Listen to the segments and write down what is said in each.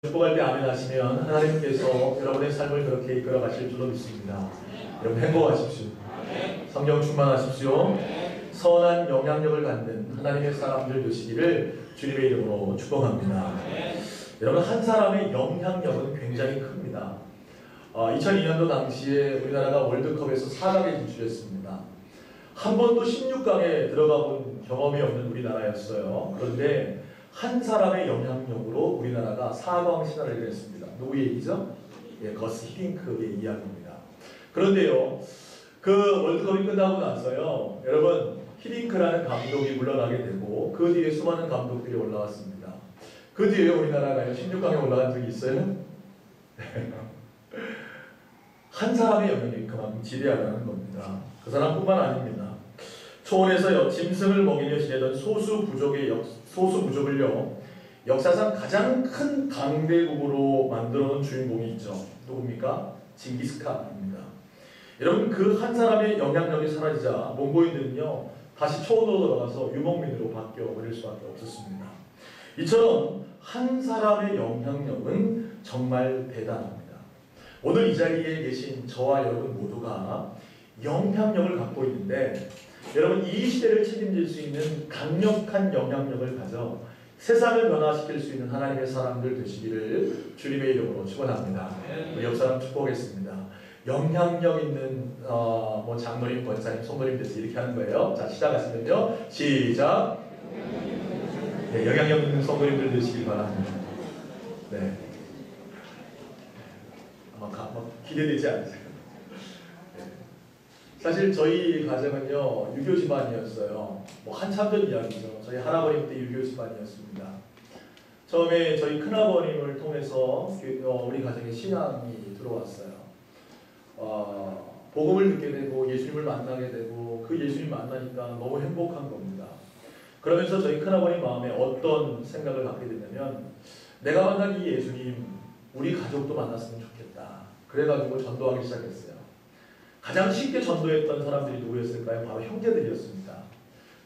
축복할 때 아멘 하시면 하나님께서 여러분의 삶을 그렇게 이끌어 가실 줄로 믿습니다. 여러분 행복하십시오. 성령 충만하십시오. 선한 영향력을 갖는 하나님의 사람들 되시기를 주님의 이름으로 축복합니다. 여러분 한 사람의 영향력은 굉장히 큽니다. 2002년도 당시에 우리나라가 월드컵에서 4강에 진출했습니다. 한 번도 16강에 들어가 본 경험이 없는 우리나라였어요. 그런데 한 사람의 영향력으로 우리나라가 4강 신화를 이뤘습니다. 누구 얘기죠? 예, 거스 히딩크의 이야기입니다. 그런데요, 그 월드컵이 끝나고 나서요, 여러분 히딩크라는 감독이 물러나게 되고 그 뒤에 수많은 감독들이 올라왔습니다. 그 뒤에 우리나라가 16강에 올라간 적이 있어요? 한 사람의 영향력이 그만큼 지대하다는 겁니다. 그 사람뿐만 아닙니다. 초원에서 짐승을 먹이며 지내던 소수 부족을요, 역사상 가장 큰 강대국으로 만들어놓은 주인공이 있죠. 누굽니까? 징기스칸입니다. 여러분 그 한 사람의 영향력이 사라지자 몽고인들은요 다시 초원으로 들어가서 유목민으로 바뀌어버릴 수밖에 없었습니다. 이처럼 한 사람의 영향력은 정말 대단합니다. 오늘 이 자리에 계신 저와 여러분 모두가 영향력을 갖고 있는데, 여러분 이 시대를 책임질 수 있는 강력한 영향력을 가져 세상을 변화시킬 수 있는 하나님의 사람들 되시기를 주님의 이름으로 축원합니다. 우리 옆 사람 축복하겠습니다. 영향력 있는 장로님, 권사님, 성도님 돼서 이렇게 하는 거예요. 자, 시작하시면요. 시작. 네, 영향력 있는 성도님들 되시길 바랍니다. 네. 기대되지 않으세요? 네. 사실 저희 가정은요 유교 집안이었어요. 한참 전 이야기죠. 저희 할아버님 때 유교 집안이었습니다. 처음에 저희 큰아버님을 통해서 우리 가정에 신앙이 들어왔어요. 복음을 듣게 되고 예수님을 만나게 되고 그 예수님 만나니까 너무 행복한 겁니다. 그러면서 저희 큰아버님 마음에 어떤 생각을 갖게 됐냐면, 내가 만난 이 예수님 우리 가족도 만났으면 좋겠다. 그래가지고 전도하기 시작했어요. 가장 쉽게 전도했던 사람들이 누구였을까요? 바로 형제들이었습니다.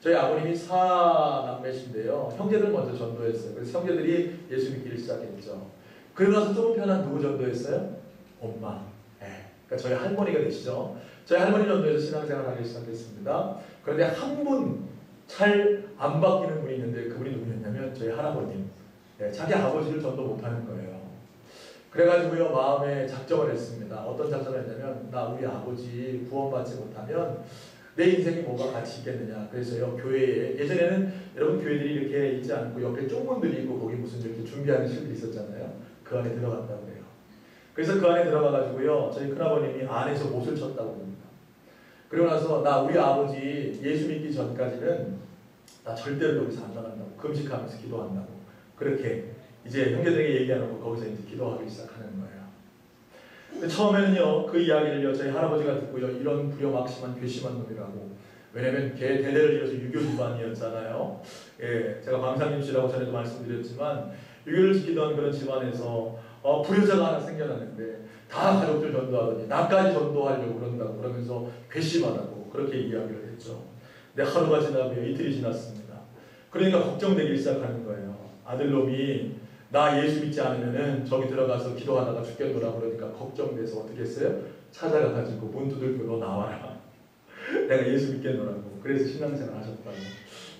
저희 아버님이 4남매신데요. 형제들 먼저 전도했어요. 그래서 형제들이 예수 믿기를 시작했죠. 그러고 나서 조금 편한 누구 전도했어요? 엄마. 네. 그러니까 저희 할머니가 되시죠. 저희 할머니 전도에서 신앙생활을 하기 시작했습니다. 그런데 한 분 잘 안 바뀌는 분이 있는데 그분이 누구였냐면 저희 할아버님. 네. 자기 아버지를 전도 못하는 거예요. 그래가지고요 마음에 작정을 했습니다. 어떤 작정을 했냐면, 나 우리 아버지 구원받지 못하면 내 인생이 뭐가 가치 있겠느냐. 그래서요 교회에, 예전에는 여러분 교회들이 이렇게 있지 않고 옆에 쪽문들이 있고 거기 무슨 이렇게 준비하는 실들이 있었잖아요. 그 안에 들어갔다고 해요. 그래서 그 안에 들어가가지고요 저희 큰아버님이 안에서 못을 쳤다고 합니다. 그리고 나서 나 우리 아버지 예수 믿기 전까지는 나 절대로 여기서 안 나간다고, 금식하면서 기도한다고, 그렇게 이제 형제들에게 얘기하는 거 거기서 이제 기도하기 시작하는 거예요. 근데 처음에는요 그 이야기를요 저희 할아버지가 듣고요, 이런 부여막심한 괘씸한 놈이라고. 왜냐면 걔 대대를 이어서 유교 집안이었잖아요. 예, 제가 광상님씨라고 전에도 말씀드렸지만 유교를 지키던 그런 집안에서 불효자가 하나 생겨났는데 다 가족들 전도하더니 나까지 전도하려고 그런다고, 그러면서 괘씸하다고 그렇게 이야기를 했죠. 근데 하루가 지나며 이틀이 지났습니다. 그러니까 걱정되기 시작하는 거예요. 아들놈이 나 예수 믿지 않으면은 저기 들어가서 기도하다가 죽겠노라 그러니까 걱정돼서 어떻게 했어요? 찾아가가지고 문 두들겨 너 나와라. 내가 예수 믿겠노라고. 그래서 신앙생활 하셨다고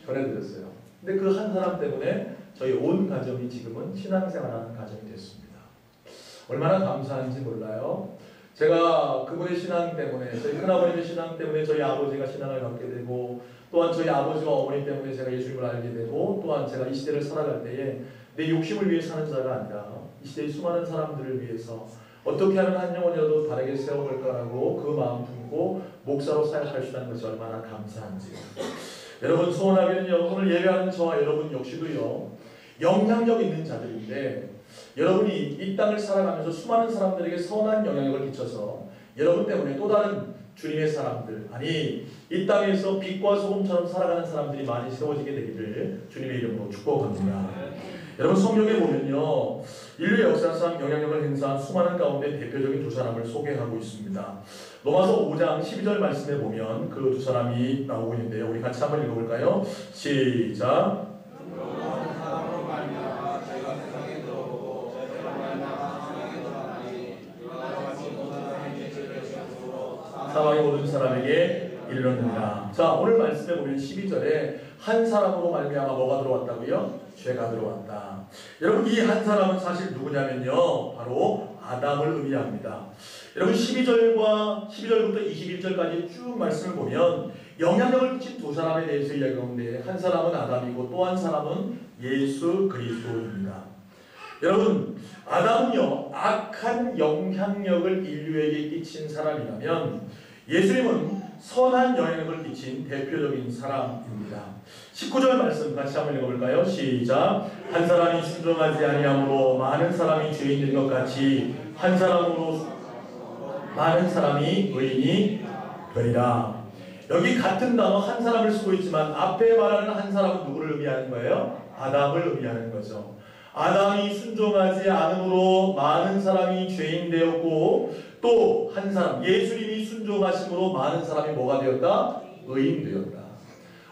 전해드렸어요. 근데 그 한 사람 때문에 저희 온 가정이 지금은 신앙생활하는 가정이 됐습니다. 얼마나 감사한지 몰라요. 제가 그분의 신앙 때문에, 저희 큰아버님의 신앙 때문에 저희 아버지가 신앙을 갖게 되고, 또한 저희 아버지와 어머니 때문에 제가 예수님을 알게 되고, 또한 제가 이 시대를 살아갈 때에 내 욕심을 위해 사는 자가 아니라 이 시대의 수많은 사람들을 위해서 어떻게 하면 한 영혼이라도 바르게 세워볼까라고 그 마음 품고 목사로 사역할 수 있다는 것이 얼마나 감사한지요. 여러분 소원하기는요, 오늘 예배하는 저와 여러분 역시도요 영향력 있는 자들인데, 여러분이 이 땅을 살아가면서 수많은 사람들에게 선한 영향력을 끼쳐서 여러분 때문에 또 다른 주님의 사람들, 아니 이 땅에서 빛과 소금처럼 살아가는 사람들이 많이 세워지게 되기를 주님의 이름으로 축복합니다. 여러분 성경에 보면요 인류 역사상 영향력을 행사한 수많은 가운데 대표적인 두 사람을 소개하고 있습니다. 로마서 5장 12절 말씀에 보면 그 두 사람이 나오고 있는데요. 우리 같이 한번 읽어볼까요? 시작. 사망이 모든 사람에게 이르렀느니라. 자, 오늘 말씀에 보면 12절에 한 사람으로 말미암아 뭐가 들어왔다고요? 죄가 들어왔다. 여러분, 이 한 사람은 사실 누구냐면요, 바로 아담을 의미합니다. 여러분, 12절부터 21절까지 쭉 말씀을 보면 영향력을 끼친 두 사람에 대해서 이야기하는데, 한 사람은 아담이고 또 한 사람은 예수 그리스도입니다. 여러분, 아담은요, 악한 영향력을 인류에게 끼친 사람이라면 예수님은 선한 영향력을 끼친 대표적인 사람입니다. 19절 말씀 같이 한번 읽어볼까요? 시작. 한 사람이 순종하지 아니함으로 많은 사람이 죄인인 것 같이 한 사람으로 많은 사람이 의인이 되리라. 여기 같은 단어 한 사람을 쓰고 있지만 앞에 말하는 한 사람은 누구를 의미하는 거예요? 아담을 의미하는 거죠. 아담이 순종하지 않음으로 많은 사람이 죄인 되었고, 또 한 사람 예수님이 순종하심으로 많은 사람이 뭐가 되었다? 의인 되었다.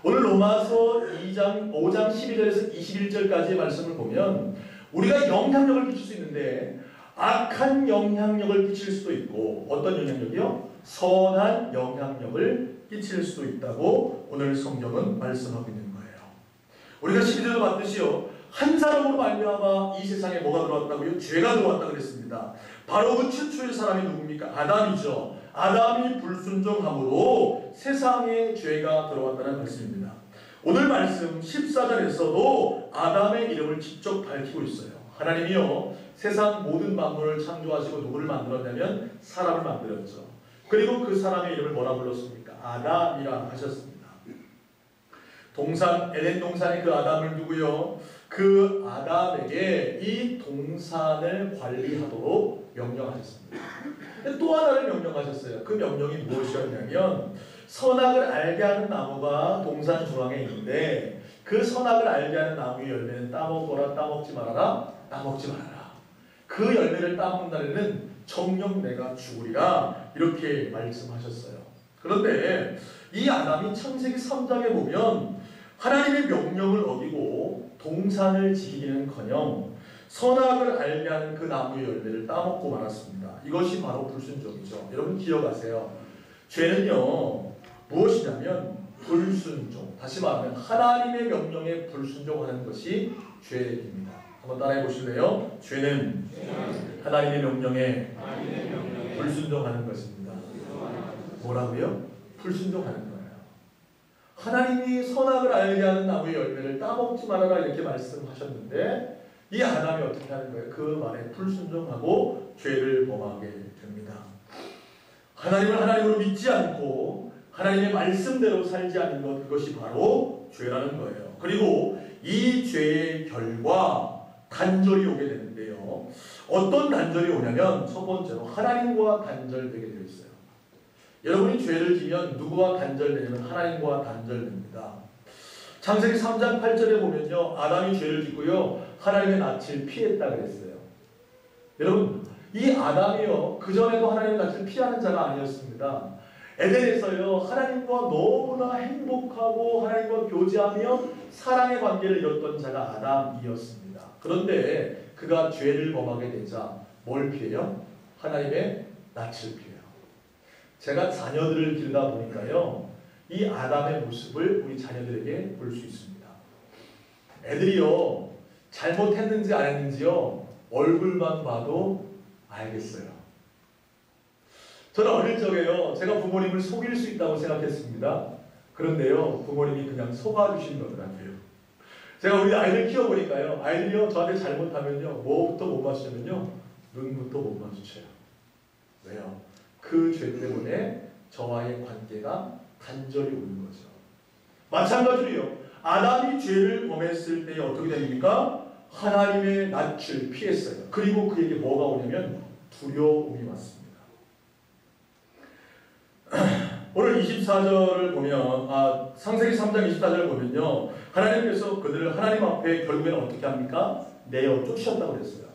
오늘 로마서 5장 12절에서 21절까지의 말씀을 보면 우리가 영향력을 끼칠 수 있는데 악한 영향력을 끼칠 수도 있고, 어떤 영향력이요? 선한 영향력을 끼칠 수도 있다고 오늘 성경은 말씀하고 있는 거예요. 우리가 12절에 봤듯이요, 한 사람으로 말미암아 이 세상에 뭐가 들어왔다고요? 죄가 들어왔다 그랬습니다. 바로 그 최초의 사람이 누굽니까? 아담이죠. 아담이 불순종함으로 세상에 죄가 들어왔다는 말씀입니다. 오늘 말씀 14절에서도 아담의 이름을 직접 밝히고 있어요. 하나님이요, 세상 모든 만물을 창조하시고 누구를 만들었냐면 사람을 만들었죠. 그리고 그 사람의 이름을 뭐라 불렀습니까? 아담이라 하셨습니다. 동산, 에덴 동산의 그 아담을 두고요, 그 아담에게 이 동산을 관리하도록 명령하셨습니다. 또 하나를 명령하셨어요. 그 명령이 무엇이었냐면, 선악을 알게 하는 나무가 동산 중앙에 있는데 그 선악을 알게 하는 나무의 열매는 따먹거라, 따먹지 말아라, 따먹지 말아라. 그 열매를 따먹는 날에는 정녕 내가 죽으리라, 이렇게 말씀하셨어요. 그런데 이 아담이 창세기 3장에 보면 하나님의 명령을 어기고 동산을 지키기는커녕 선악을 알게 하는 그 나무의 열매를 따먹고 말았습니다. 이것이 바로 불순종이죠. 여러분 기억하세요. 죄는요, 무엇이냐면 불순종. 다시 말하면 하나님의 명령에 불순종하는 것이 죄입니다. 한번 따라해 보실래요? 죄는 하나님의 명령에 불순종하는 것입니다. 뭐라고요? 불순종하는 거예요. 하나님이 선악을 알게 하는 나무의 열매를 따먹지 말아라, 이렇게 말씀하셨는데 이 아담이 어떻게 하는 거예요? 그 말에 불순종하고 죄를 범하게 됩니다. 하나님을 하나님으로 믿지 않고 하나님의 말씀대로 살지 않는 것, 그것이 바로 죄라는 거예요. 그리고 이 죄의 결과 단절이 오게 되는데요, 어떤 단절이 오냐면 첫 번째로 하나님과 단절되게 되어 있어요. 여러분이 죄를 지면 누구와 단절되냐면 하나님과 단절됩니다. 창세기 3장 8절에 보면요, 아담이 죄를 짓고요, 하나님의 낯을 피했다 그랬어요. 여러분, 이 아담이요, 그전에도 하나님의 낯을 피하는 자가 아니었습니다. 에덴에서요, 하나님과 너무나 행복하고 하나님과 교제하며 사랑의 관계를 이뤘던 자가 아담이었습니다. 그런데 그가 죄를 범하게 되자 뭘 피해요? 하나님의 낯을 피해요. 제가 자녀들을 기르다 보니까요, 이 아담의 모습을 우리 자녀들에게 볼 수 있습니다. 애들이요, 잘못했는지 안 했는지요, 얼굴만 봐도 알겠어요. 저는 어릴 적에요, 제가 부모님을 속일 수 있다고 생각했습니다. 그런데요, 부모님이 그냥 속아주신 거더라고요. 제가 우리 아이들 키워보니까요, 아이들이요, 저한테 잘못하면요, 뭐부터 못 맞추냐면요, 눈부터 못 마주쳐요. 왜요? 그 죄 때문에 저와의 관계가 단절이 오는 거죠. 마찬가지로요, 아담이 죄를 범했을 때 어떻게 됩니까? 하나님의 낯을 피했어요. 그리고 그에게 뭐가 오냐면 두려움이 왔습니다. 오늘 24절을 보면, 창세기 3장 24절을 보면요, 하나님께서 그들을 하나님 앞에 결국에는 어떻게 합니까? 내어 쫓으셨다고 그랬어요.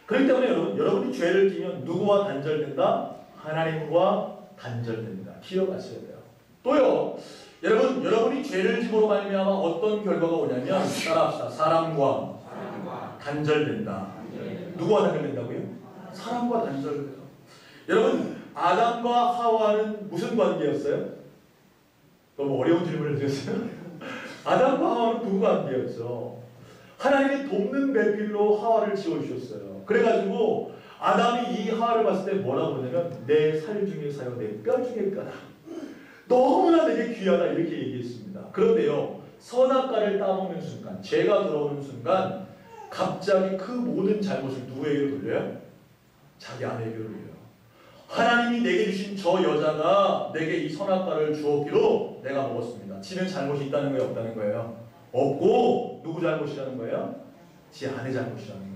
그렇기 때문에 여러분이 죄를 지면 누구와 단절된다? 하나님과 단절됩니다. 기억하셔야 돼요. 또요, 여러분이 죄를 지므로 말미암아 어떤 결과가 오냐면, 따라합시다. 사람과 단절된다. 누구와 단절된다고요? 사람과 단절돼요. 여러분, 아담과 하와는 무슨 관계였어요? 너무 어려운 질문을 드렸어요. 아담과 하와는 부부 관계였죠. 하나님이 돕는 배필로 하와를 지어주셨어요. 그래가지고 아담이 이 하와를 봤을 때 뭐라고 그러냐면 내 살 중에서요, 내 뼈 중에 뼈다. 너무나 되게 귀하다 이렇게 얘기했습니다. 그런데요, 선악과를 따먹는 순간, 죄가 들어오는 순간 갑자기 그 모든 잘못을 누구에게로 돌려요? 자기 아내에게로 돌려요. 하나님이 내게 주신 저 여자가 내게 이 선악과를 주었기로 내가 먹었습니다. 지는 잘못이 있다는 거예요, 없다는 거예요? 없고 누구 잘못이라는 거예요? 지 아내 잘못이라는 거예요.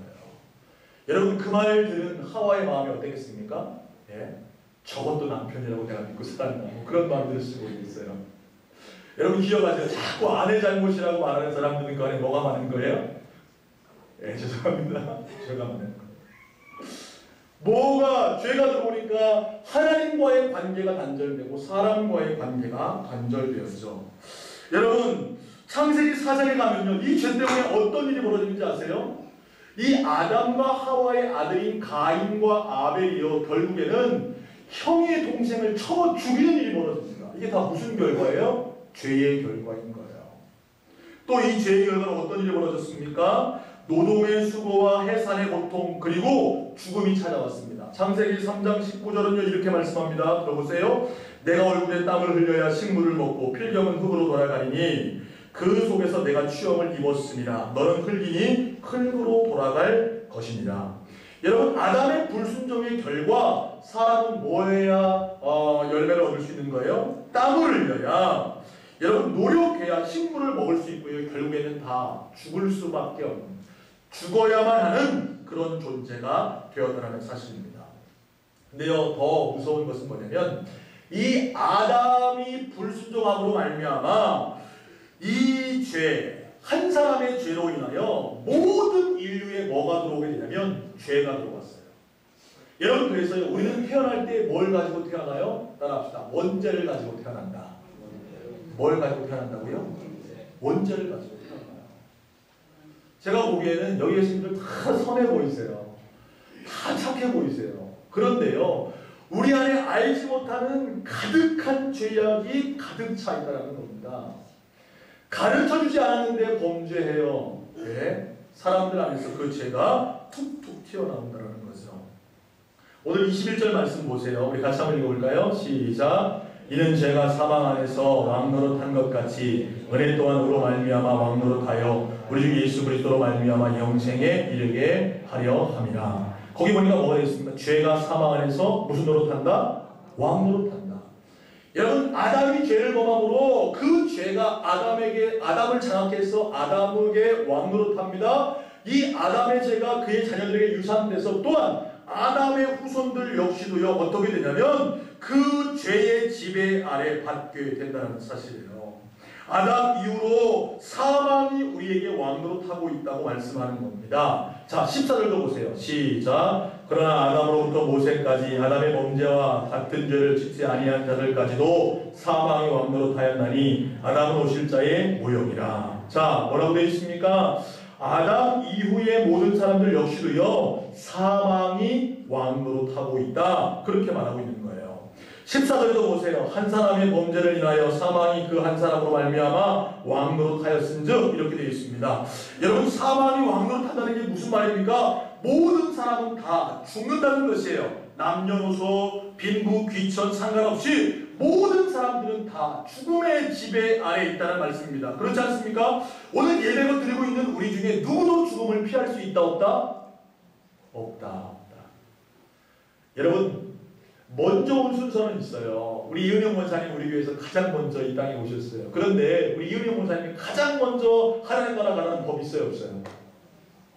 여러분 그 말 들은 하와의 마음이 어땠겠습니까? 예? 저것도 남편이라고 내가 믿고 살았나 뭐 그런 마음 들 수도 있어요. 여러분 기억하세요. 자꾸 아내 잘못이라고 말하는 사람들은 그 안에 뭐가 많은 거예요? 예, 죄송합니다. 죄가 많은 거예요. 뭐가 죄가 들어오니까 하나님과의 관계가 단절되고 사람과의 관계가 단절되었죠. 여러분 창세기 4장에 가면요, 이 죄 때문에 어떤 일이 벌어지는지 아세요? 이 아담과 하와의 아들인 가인과 아벨이요, 결국에는 형의 동생을 쳐 죽이는 일이 벌어집니다. 이게 다 무슨 결과예요? 죄의 결과인 거예요. 또 이 죄의 결과는 어떤 일이 벌어졌습니까? 노동의 수고와 해산의 고통 그리고 죽음이 찾아왔습니다. 창세기 3장 19절은요 이렇게 말씀합니다. 들어보세요. 내가 얼굴에 땀을 흘려야 식물을 먹고 필경은 흙으로 돌아가리니 그 속에서 내가 취형을 입었습니다. 너는 흙이니 흙으로 돌아갈 것입니다. 여러분 아담의 불순종의 결과 사람은 뭐 해야 열매를 얻을 수 있는 거예요? 땀을 흘려야, 여러분 노력해야 식물을 먹을 수 있고요. 결국에는 다 죽을 수밖에 없는, 죽어야만 하는 그런 존재가 되었다는 사실입니다. 근데요 더 무서운 것은 뭐냐면 이 아담이 불순종함으로 말미암아 이 죄, 한 사람의 죄로 인하여 모든 인류에 뭐가 들어오게 되냐면 죄가 들어왔어요. 여러분 그래서요 우리는 태어날 때 뭘 가지고 태어나요? 따라합시다. 원죄를 가지고 태어난다. 뭘 가지고 태어난다고요? 원죄를 가지고 태어나요. 제가 보기에는 여기 계신 분들 다 선해 보이세요. 다 착해 보이세요. 그런데요 우리 안에 알지 못하는 가득한 죄악이 가득 차 있다는 겁니다. 가르쳐주지 않았는데 범죄해요. 네? 사람들 안에서 그 죄가 툭툭 튀어나온다는 거죠. 오늘 21절 말씀 보세요. 우리 같이 한번 읽어볼까요? 시작. 이는 죄가 사망 안에서 왕노릇한 것 같이 은혜 또한 으로 말미암아 왕노릇하여 우리 주 예수 그리스도로 말미암아 영생에 이르게 하려 함이라. 거기 보니까 뭐가 되어 있습니까? 죄가 사망 안에서 무슨 노릇한다? 왕노릇한다. 여러분 아담이 죄를 범함으로 그 죄가 아담을 장악해 해서 아담에게 왕노릇합니다. 이 아담의 죄가 그의 자녀들에게 유산돼서 또한 아담의 후손들 역시도요 어떻게 되냐면 그 죄의 지배 아래 받게 된다는 사실이에요. 아담 이후로 사망이 우리에게 왕노릇하고 있다고 말씀하는 겁니다. 자 14절도 보세요. 시작. 그러나 아담으로부터 모세까지 아담의 범죄와 같은 죄를 짓지 아니한 자들까지도 사망이 왕노릇하였나니 아담은 오실 자의 모형이라. 자 뭐라고 되어 있습니까? 아담 이후의 모든 사람들 역시도요 사망이 왕노릇하고 있다 그렇게 말하고 있는 거예요. 14절에도 보세요. 한 사람의 범죄를 인하여 사망이 그 한 사람으로 말미암아 왕노릇하였은즉 이렇게 되어 있습니다. 여러분 사망이 왕노릇한다는 게 무슨 말입니까? 모든 사람은 다 죽는다는 것이에요. 남녀노소 빈부 귀천 상관없이 모든 사람들은 다 죽음의 지배 아래 있다는 말씀입니다. 그렇지 않습니까? 오늘 예배를 드리고 있는 우리 중에 누구도 죽음을 피할 수 있다 없다? 없다. 여러분 먼저 온 순서는 있어요. 우리 이은영 원사님 우리 교회에서 가장 먼저 이 땅에 오셨어요. 그런데 우리 이은영 원사님이 가장 먼저 하나님 나라 가라는 법 있어요 없어요?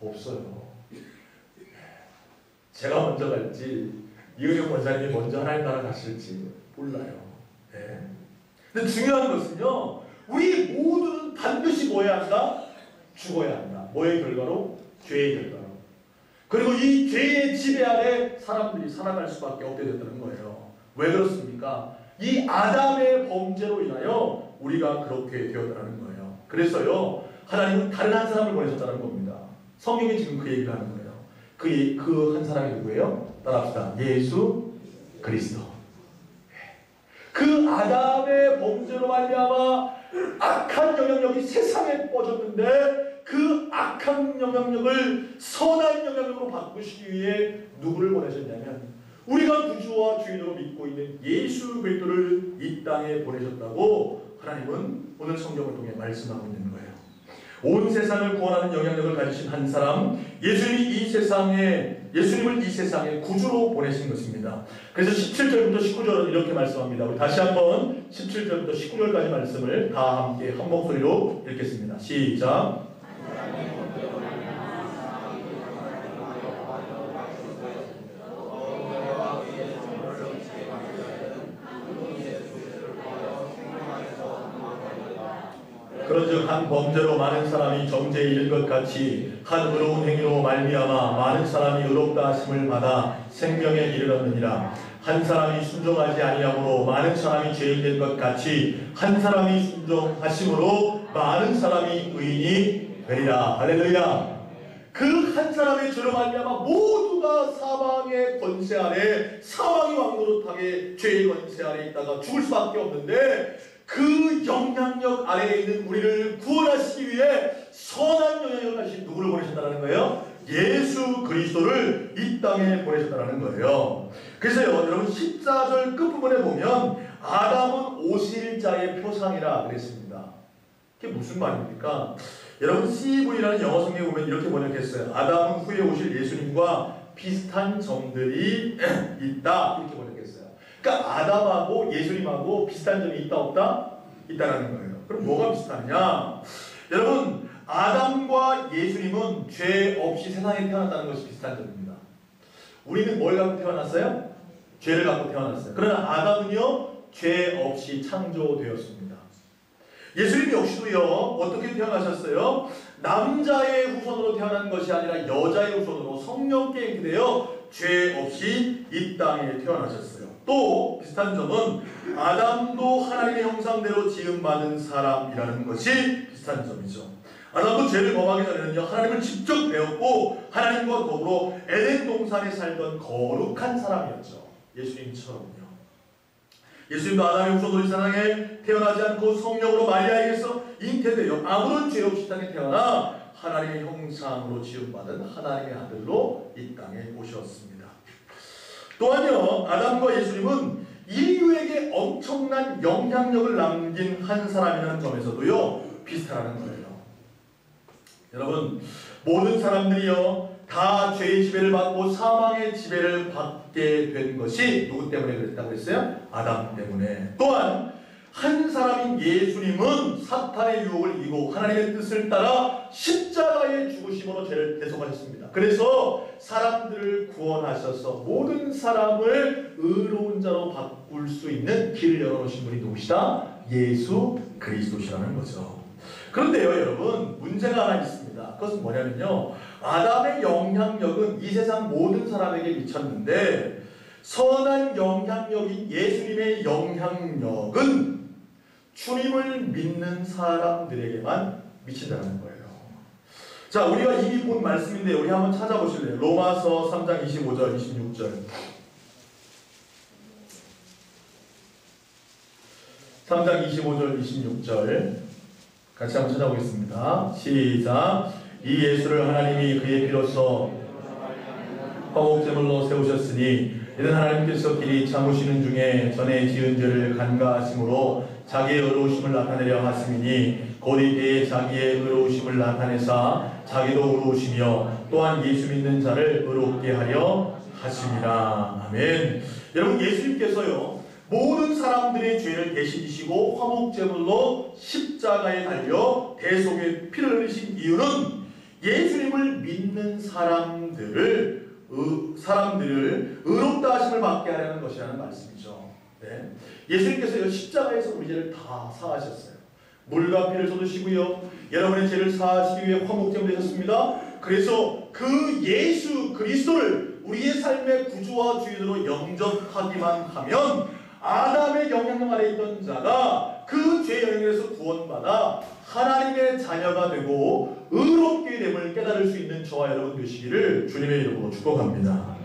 없어요. 제가 먼저 갈지 이은영 원사님이 먼저 하나님 나라 가실지 몰라요. 네. 근데 중요한 것은요 우리 모두는 반드시 뭐 해야 한다? 죽어야 한다. 뭐의 결과로? 죄의 결과로. 그리고 이 죄의 지배 아래 사람들이 살아갈 수밖에 없게 됐다는 거예요. 왜 그렇습니까? 이 아담의 범죄로 인하여 우리가 그렇게 되었다는 거예요. 그래서요 하나님은 다른 한 사람을 보내셨다는 겁니다. 성경이 지금 그 얘기를 하는 거예요. 그 한 사람이 누구예요? 따라합시다. 예수 그리스도. 그 아담의 범죄로 말미암아 악한 영향력이 세상에 뻗었는데 그 악한 영향력을 선한 영향력으로 바꾸시기 위해 누구를 보내셨냐면 우리가 구주와 주인으로 믿고 있는 예수 그리스도를 이 땅에 보내셨다고 하나님은 오늘 성경을 통해 말씀하고 있는 거예요. 온 세상을 구원하는 영향력을 가지신 한 사람, 예수님을 이 세상에 구주로 보내신 것입니다. 그래서 17절부터 19절은 이렇게 말씀합니다. 우리 다시 한번 17절부터 19절까지 말씀을 다 함께 한 목소리로 읽겠습니다. 시작. 그런즉 한 범죄로 많은 사람이 정죄에 이른 것 같이 한 의로운 행위로 말미암아 많은 사람이 의롭다 하심을 받아 생명에 이르렀느니라. 한 사람이 순종하지 아니함으로 많은 사람이 죄인된 것 같이 한 사람이 순종하심으로 많은 사람이 의인이 되리라. 할렐루야. 그 한 사람의 죄로 말미암아 모두가 사망의 권세 아래, 사망의 왕노릇하게 죄의 권세 아래 있다가 죽을 수밖에 없는데 그 영향력 아래에 있는 우리를 구원하시기 위해 선한 영향력을 가진 누구를 보내셨다는 거예요? 예수 그리스도를 이 땅에 보내셨다는 거예요. 그래서요, 여러분 14절 끝부분에 보면 아담은 오실자의 표상이라 그랬습니다. 그게 무슨 말입니까? 여러분 CV라는 영어 성경에 보면 이렇게 번역했어요. 아담은 후에 오실 예수님과 비슷한 점들이 있다, 이렇게 번역했어요. 그러니까 아담하고 예수님하고 비슷한 점이 있다 없다? 있다라는 거예요. 그럼 뭐가 비슷하느냐? 여러분 아담과 예수님은 죄 없이 세상에 태어났다는 것이 비슷한 점입니다. 우리는 뭘 갖고 태어났어요? 죄를 갖고 태어났어요. 그러나 아담은요 죄 없이 창조되었습니다. 예수님 역시도요 어떻게 태어나셨어요? 남자의 후손으로 태어난 것이 아니라 여자의 후손으로 성령께 인기되어 죄 없이 이 땅에 태어나셨어요. 또 비슷한 점은 아담도 하나님의 형상대로 지음받은 사람이라는 것이 비슷한 점이죠. 아담도 죄를 범하기 전에는요 하나님을 직접 배웠고 하나님과 더불어 에덴 동산에 살던 거룩한 사람이었죠. 예수님처럼요. 예수님도 아담의 후손으로 이 세상에 태어나지 않고 성령으로 마리아에게서 잉태되어 아무런 죄 없이 땅에 태어나 하나님의 형상으로 지음받은 하나님의 아들로 이 땅에 오셨습니다. 또한요 아담과 예수님은 인류에게 엄청난 영향력을 남긴 한 사람이라는 점에서도요 비슷하다는 거예요. 여러분 모든 사람들이요 다 죄의 지배를 받고 사망의 지배를 받게 된 것이 누구 때문에 그랬다고 했어요? 아담 때문에. 또한 한 사람인 예수님은 사탄의 유혹을 이기고 하나님의 뜻을 따라 십자가의 죽으심으로 죄를 대속하셨습니다. 그래서 사람들을 구원하셔서 모든 사람을 의로운 자로 바꿀 수 있는 길을 열어놓으신 분이 누구시다? 예수 그리스도시라는 거죠. 그런데요 여러분 문제가 하나 있습니다. 그것은 뭐냐면요 아담의 영향력은 이 세상 모든 사람에게 미쳤는데 선한 영향력인 예수님의 영향력은 주님을 믿는 사람들에게만 미친다는 거예요. 자 우리가 이미 본 말씀인데 우리 한번 찾아보실래요? 로마서 3장 25절 26절 3장 25절 26절 같이 한번 찾아보겠습니다. 시작. 이 예수를 하나님이 그의 피로써 화목제물로 세우셨으니 이는 하나님께서 길이 참으시는 중에 전에 지은 죄를 간과하심으로 자기의 의로우심을 나타내려 하심이니 곧 이때에 자기의 의로우심을 나타내사 자기도 의로우시며 또한 예수 믿는 자를 의롭게 하려 하심이라. 아멘. 여러분 예수님께서요 모든 사람들의 죄를 대신 지시고 화목제물로 십자가에 달려 대속의 피를 흘리신 이유는 예수님을 믿는 사람들을 의롭다 하심을 받게 하려는 것이라는 말씀이죠. 네. 예수님께서 십자가에서 우리 죄를 다 사하셨어요. 물과 피를 쏟으시고요. 여러분의 죄를 사하시기 위해 화목제물 되셨습니다. 그래서 그 예수 그리스도를 우리의 삶의 구주와 주인으로 영접하기만 하면 아담의 영향력 아래 있던 자가 그 죄의 영향에서 구원받아 하나님의 자녀가 되고 의롭게 됨을 깨달을 수 있는 저와 여러분 되시기를 주님의 이름으로 축복합니다.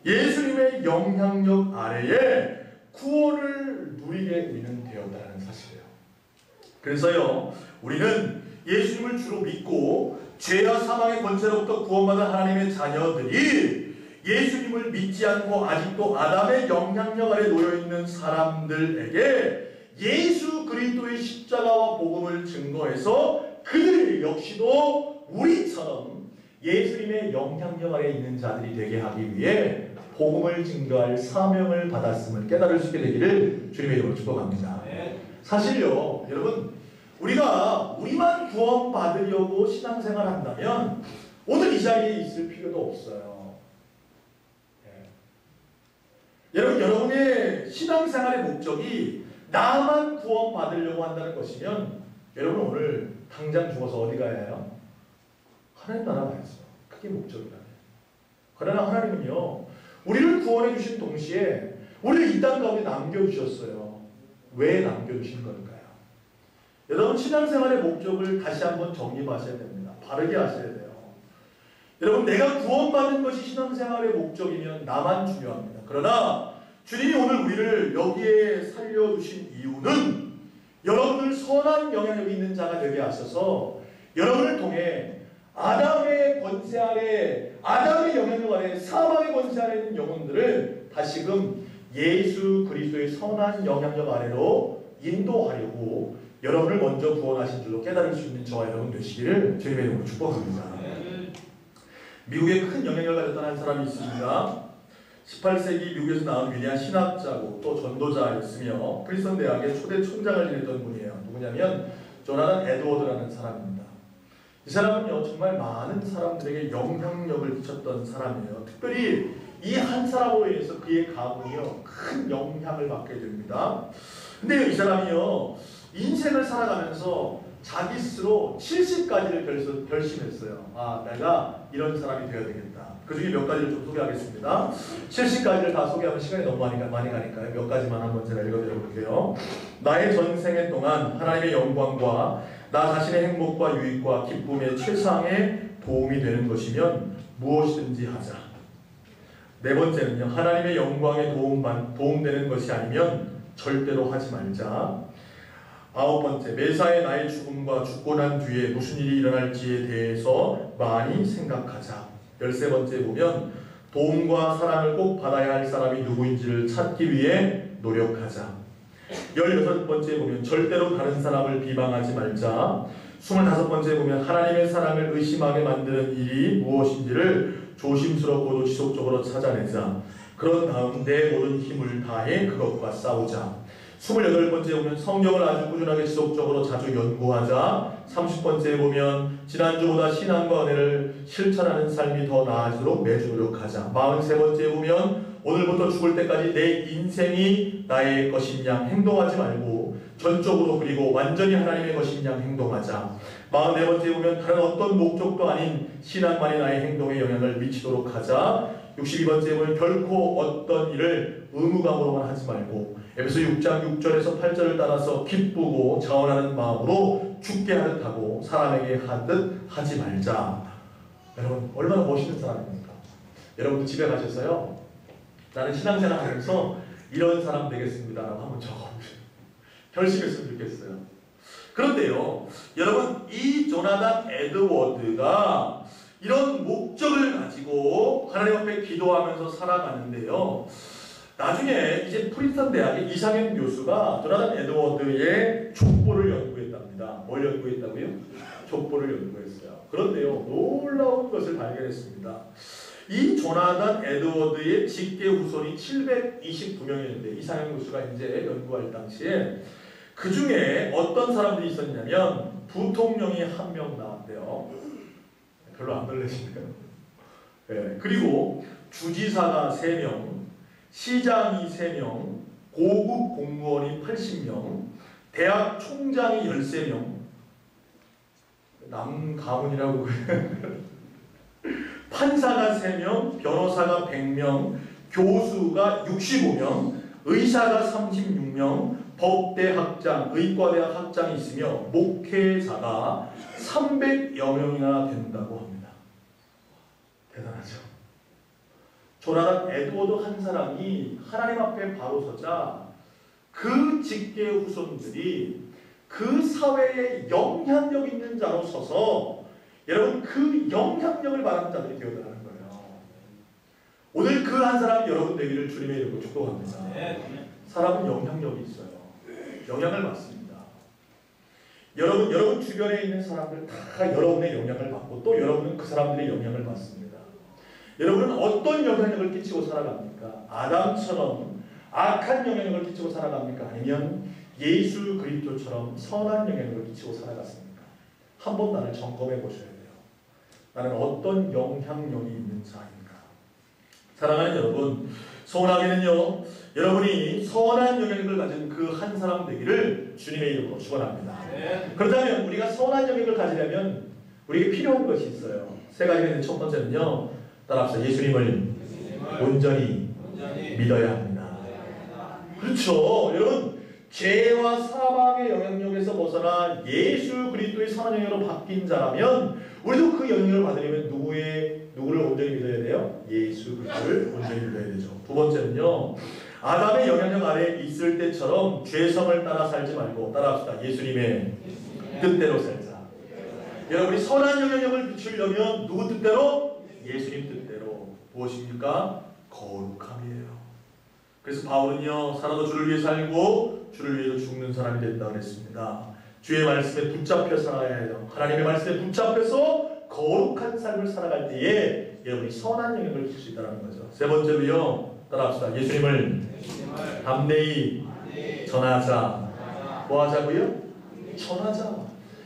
예수님의 하나님의 영향력 아래에 구원을 누리게 우리는 되었다는 사실이에요. 그래서요, 우리는 예수님을 주로 믿고 죄와 사망의 권세로부터 구원받은 하나님의 자녀들이 예수님을 믿지 않고 아직도 아담의 영향력 아래 놓여있는 사람들에게 예수 그리스도의 십자가와 복음을 증거해서 그들 역시도 우리처럼 예수님의 영향력 아래 있는 자들이 되게 하기 위해 복음을 증거할 사명을 받았음을 깨달을 수 있게 되기를 주님의 이름으로 축복합니다. 사실요, 여러분, 우리만 구원받으려고 신앙생활 한다면 오늘 이 자리에 있을 필요도 없어요. 여러분의 신앙생활의 목적이 나만 구원받으려고 한다는 것이면 여러분 오늘 당장 죽어서 어디 가야 해요? 하나님 나라 가야죠. 그게 목적이라면. 그러나 하나님은요, 우리를 구원해 주신 동시에 우리를 이 땅 가운데 남겨주셨어요. 왜 남겨주신 걸까요? 여러분 신앙생활의 목적을 다시 한번 정립하셔야 됩니다. 바르게 하셔야 돼요. 여러분 내가 구원받는 것이 신앙생활의 목적이면 나만 중요합니다. 그러나 주님이 오늘 우리를 여기에 살려주신 이유는 여러분을 선한 영향력이 있는 자가 되게 하셔서 여러분을 통해 아담의 권세 아래, 아담의 영향력 아래, 사망의 권세 아래 있는 영혼들을 다시금 예수 그리스도의 선한 영향력 아래로 인도하려고 여러분을 먼저 구원하신 줄로 깨달을 수 있는 저와 여러분 되시기를 주님의 이름으로 축복합니다. 미국에 큰 영향력을 가졌던 한 사람이 있습니다. 18세기 미국에서 나온 위대한 신학자고 또 전도자였으며 프린스턴 대학의 초대 총장을 지냈던 분이에요. 누구냐면 조나단 에드워드라는 사람입니다. 이 사람은요 정말 많은 사람들에게 영향력을 끼쳤던 사람이에요. 특별히 이 한 사람으로 인해서 그의 가문이요 큰 영향을 받게 됩니다. 근데 이 사람이요 인생을 살아가면서 자기 스스로 70가지를 결심했어요. 아, 내가 이런 사람이 되어야 되겠다. 그 중에 몇 가지를 좀 소개하겠습니다. 70가지를 다 소개하면 시간이 너무 많이 가니까요. 몇 가지만 한번 제가 읽어드려볼게요. 나의 전생애 동안 하나님의 영광과 나 자신의 행복과 유익과 기쁨의 최상의 도움이 되는 것이면 무엇이든지 하자. 네 번째는요. 하나님의 영광에 도움되는 것이 아니면 절대로 하지 말자. 아홉 번째, 매사에 나의 죽음과 죽고 난 뒤에 무슨 일이 일어날지에 대해서 많이 생각하자. 13번째 보면 도움과 사랑을 꼭 받아야 할 사람이 누구인지를 찾기 위해 노력하자. 16번째 보면 절대로 다른 사람을 비방하지 말자. 25번째 보면 하나님의 사랑을 의심하게 만드는 일이 무엇인지를 조심스럽고도 지속적으로 찾아내자. 그런 다음 내 모든 힘을 다해 그것과 싸우자. 28번째 보면 성경을 아주 꾸준하게 지속적으로 자주 연구하자. 30번째 보면 지난주보다 신앙과 은혜를 실천하는 삶이 더 나아지도록 매주 노력하자. 43번째 보면 오늘부터 죽을 때까지 내 인생이 나의 것인 양 행동하지 말고 전적으로 그리고 완전히 하나님의 것인 양 행동하자. 44번째 보면 다른 어떤 목적도 아닌 신앙만이 나의 행동에 영향을 미치도록 하자. 62번째 보면 결코 어떤 일을 의무감으로만 하지 말고 에베소 6장 6절에서 8절을 따라서 기쁘고 자원하는 마음으로 죽게 하듯 하고 사람에게 하듯 하지 말자. 여러분 얼마나 멋있는 사람입니까? 여러분도 집에 가셔서요 나는 신앙생활 하면서 이런 사람 되겠습니다 라고 한번 적어보세요. 결심했으면 좋겠어요. 그런데요 여러분 이 조나단 에드워드가 이런 목적을 가지고 하나님 앞에 기도하면서 살아가는데요. 나중에 이제 프린스턴 대학의 이상현 교수가 조나단 에드워드의 족보를 연구했답니다. 뭘 연구했다고요? 족보를 연구했어요. 그런데요, 놀라운 것을 발견했습니다. 이 조나단 에드워드의 직계 후손이 729명이었는데 이상현 교수가 이제 연구할 당시에 그 중에 어떤 사람들이 있었냐면 부통령이 한 명 나왔대요. 별로 안 놀라시네요. 네. 그리고 주지사가 3명, 시장이 3명, 고급 공무원이 80명, 대학 총장이 13명, 남 가문이라고 판사가 3명, 변호사가 100명, 교수가 65명, 의사가 36명, 법대 학장, 의과대학 학장이 있으며 목회자가 300여 명이나 된다고 합니다. 대단하죠. 조나단 에드워드 한 사람이 하나님 앞에 바로 서자 그 직계의 후손들이 그 사회에 영향력 있는 자로 서서 여러분 그 영향력을 말하는 자들이 되어가는 거예요. 오늘 그 한 사람이 여러분 되기를 주님의 이름으로 축복합니다. 사람은 영향력이 있어요. 영향을 받습니다. 여러분 주변에 있는 사람들 다 여러분의 영향을 받고 또 여러분은 그 사람들의 영향을 받습니다. 여러분은 어떤 영향력을 끼치고 살아갑니까? 아담처럼 악한 영향력을 끼치고 살아갑니까? 아니면 예수 그리스도처럼 선한 영향력을 끼치고 살아갔습니까? 한번 나를 점검해 보셔야 돼요. 나는 어떤 영향력이 있는 자인가? 사랑하는 여러분, 소원하게는요, 여러분이 선한 영향력을 가진 그 한 사람 되기를 주님의 이름으로 축원합니다. 그렇다면 우리가 선한 영향력을 가지려면 우리에게 필요한 것이 있어요. 세 가지가 있는데 첫 번째는요, 따라합시다. 예수님을 온전히 믿어야 합니다. 그렇죠. 여러분, 죄와 사망의 영향력에서 벗어나 예수 그리스도의 선한 영향으로 바뀐 자라면 우리도 그 영향을 받으려면 누구를 온전히 믿어야 돼요? 예수 그리스도를 온전히 믿어야 되죠. 두 번째는요, 아담의 영향력 아래 있을 때처럼 죄성을 따라 살지 말고 따라합시다. 예수님의 뜻대로 살자. 여러분이 선한 영향력을 비추려면 누구 뜻대로? 예수님 뜻대로. 무엇입니까? 거룩함이에요. 그래서 바울은요, 살아도 주를 위해 살고 주를 위해서 죽는 사람이 된다고 했습니다. 주의 말씀에 붙잡혀 살아야 해요. 하나님의 말씀에 붙잡혀서 거룩한 삶을 살아갈 때에 여러분이 선한 영향을 줄 수 있다는 거죠. 세 번째로요, 따라합시다. 예수님을 담대히 전하자. 뭐 하자고요? 전하자.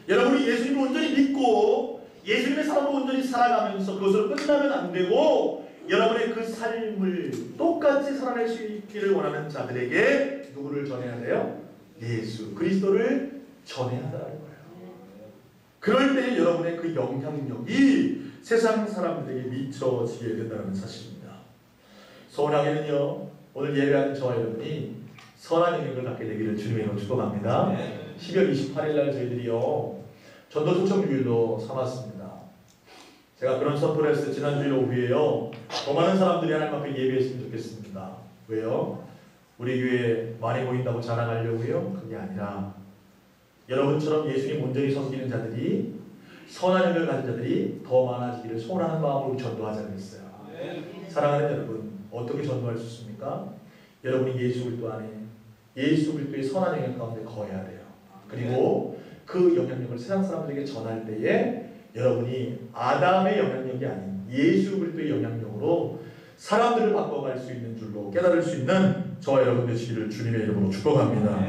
여러분이 예수님을 온전히 믿고 예수님의 사람으로 온전히 살아가면서 그것으로 끝나면 안 되고 여러분의 그 삶을 똑같이 살아낼 수 있기를 원하는 자들에게 누구를 전해야 돼요? 예수 그리스도를 전해야 한다는 거예요. 그럴 때 여러분의 그 영향력이 세상 사람들에게 미쳐지게 된다는 사실입니다. 소원하게는요, 오늘 예배하는 저와 여러분이 선한 영향력을 갖게 되기를 주님의 이름으로 축복합니다. 12월 28일 날 저희들이요, 전도 초청주일로 삼았습니다. 제가 그런 선포를 했을 때 지난주일 오후에요, 더 많은 사람들이 하나님 앞에 예배했으면 좋겠습니다. 왜요? 우리 교회에 많이 모인다고 자랑하려고요? 그게 아니라 여러분처럼 예수님 온전히 섬기는 자들이, 선한 영향을 가진 자들이 더 많아지기를 소원하는 마음으로 전도하자고 했어요. 사랑하는 여러분, 어떻게 전도할 수 있습니까? 여러분이 예수 그리스도 안에 예수 그리스도의 선한 영향 가운데 거해야 돼요. 그리고 그 영향력을 세상 사람들에게 전할 때에 여러분이 아담의 영향력이 아닌 예수 그리스도의 영향력으로 사람들을 바꿔갈 수 있는 줄로 깨달을 수 있는 저와 여러분 되시기를 주님의 이름으로 축복합니다.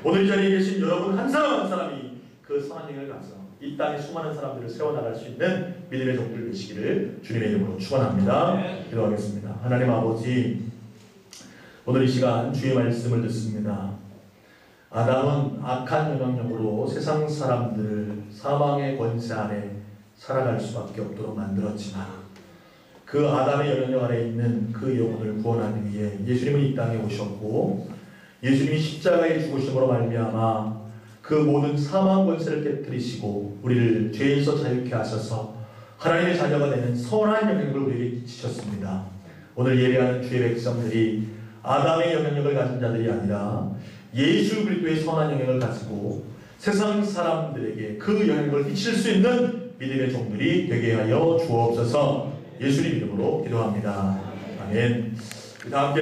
오늘 이 자리에 계신 여러분 한 사람 한 사람이 그 선한 영향을 가서 이 땅에 수많은 사람들을 세워나갈 수 있는 믿음의 종들 되시기를 주님의 이름으로 축원합니다. 기도하겠습니다. 하나님 아버지, 오늘 이 시간 주의 말씀을 듣습니다. 아담은 악한 영향력으로 세상 사람들을 사망의 권세 아래 살아갈 수밖에 없도록 만들었지만 그 아담의 영향력 아래 있는 그 영혼을 구원하기 위해 예수님은 이 땅에 오셨고 예수님이 십자가에 죽으심으로 말미암아 그 모든 사망 권세를 깨뜨리시고 우리를 죄에서 자유케 하셔서 하나님의 자녀가 되는 선한 영향력을 우리에게 끼치셨습니다. 오늘 예배하는 주의 백성들이 아담의 영향력을 가진 자들이 아니라 예수 그리스도의 선한 영향을 가지고 세상 사람들에게 그 영향력을 끼칠 수 있는 믿음의 종들이 되게 하여 주옵소서. 예수님 이름으로 기도합니다. 아멘. 그 다음